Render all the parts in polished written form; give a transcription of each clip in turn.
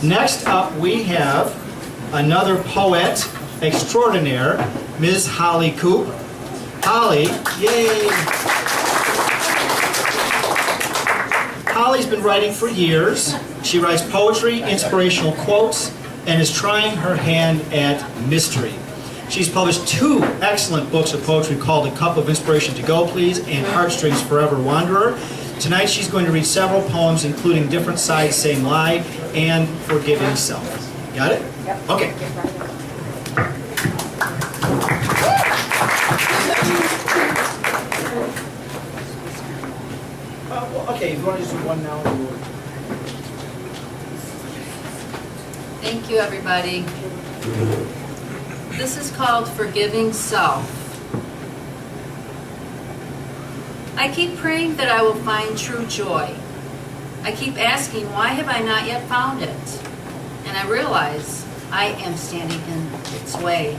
Next up, we have another poet extraordinaire, Ms. Holly Coop. Holly, yay! Holly's been writing for years. She writes poetry, inspirational quotes, and is trying her hand at mystery. She's published 2 excellent books of poetry called A Cup of Inspiration to Go, Please, and Heartstrings Forever Wanderer. Tonight she's going to read several poems, including Different Sides, Same Lie, and Forgiving Self. Got it? Yep. Okay. Okay, if you want to just do one now. Thank you, everybody. This is called Forgiving Self. I keep praying that I will find true joy. I keep asking, why have I not yet found it? And I realize I am standing in its way.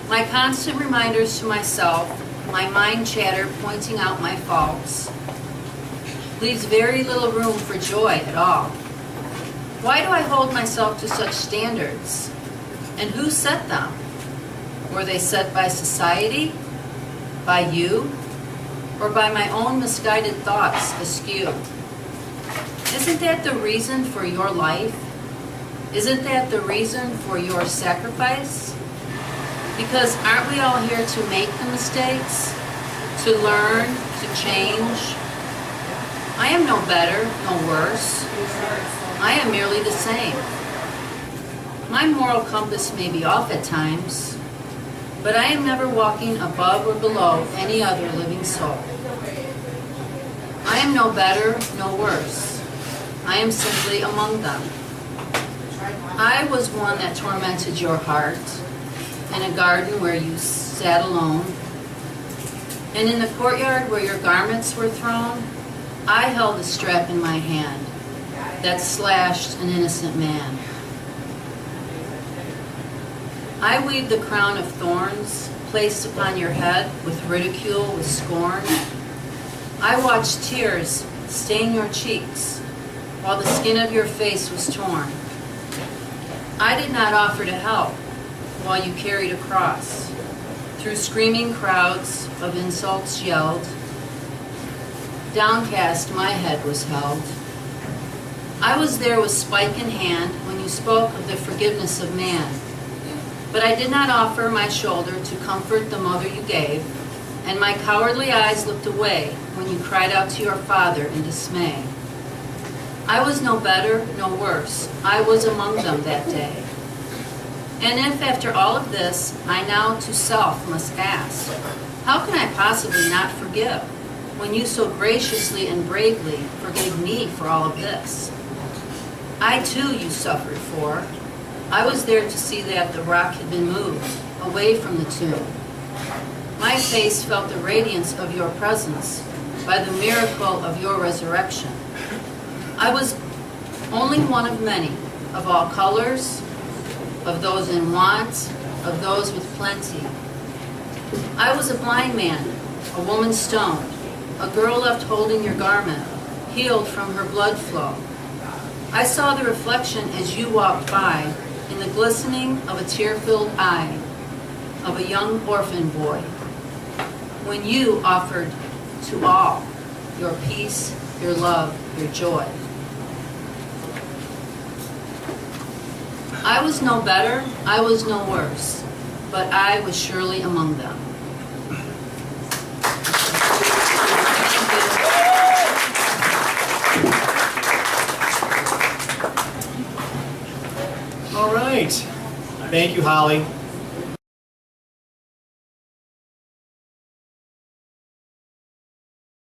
My constant reminders to myself, my mind chatter pointing out my faults, leaves very little room for joy at all. Why do I hold myself to such standards? And who set them? Were they set by society? By you? Or by my own misguided thoughts askew? Isn't that the reason for your life? Isn't that the reason for your sacrifice? Because aren't we all here to make the mistakes? To learn, to change? I am no better, no worse. I am merely the same. My moral compass may be off at times, but I am never walking above or below any other living soul. I am no better, no worse. I am simply among them. I was one that tormented your heart, in a garden where you sat alone, and in the courtyard where your garments were thrown, I held a strap in my hand that slashed an innocent man. I weaved the crown of thorns placed upon your head with ridicule, with scorn. I watched tears stain your cheeks while the skin of your face was torn. I did not offer to help while you carried a cross. Through screaming crowds of insults yelled, downcast my head was held. I was there with spike in hand when you spoke of the forgiveness of man. But I did not offer my shoulder to comfort the mother you gave, and my cowardly eyes looked away when you cried out to your father in dismay. I was no better, no worse. I was among them that day. And if after all of this, I now to self must ask, how can I possibly not forgive when you so graciously and bravely forgave me for all of this? I too you suffered for. I was there to see that the rock had been moved away from the tomb. My face felt the radiance of your presence by the miracle of your resurrection. I was only one of many, of all colors, of those in want, of those with plenty. I was a blind man, a woman stoned, a girl left holding your garment, healed from her blood flow. I saw the reflection as you walked by in the glistening of a tear-filled eye of a young orphan boy, when you offered to all your peace, your love, your joy. I was no better, I was no worse, but I was surely among them. All right. Thank you, Holly.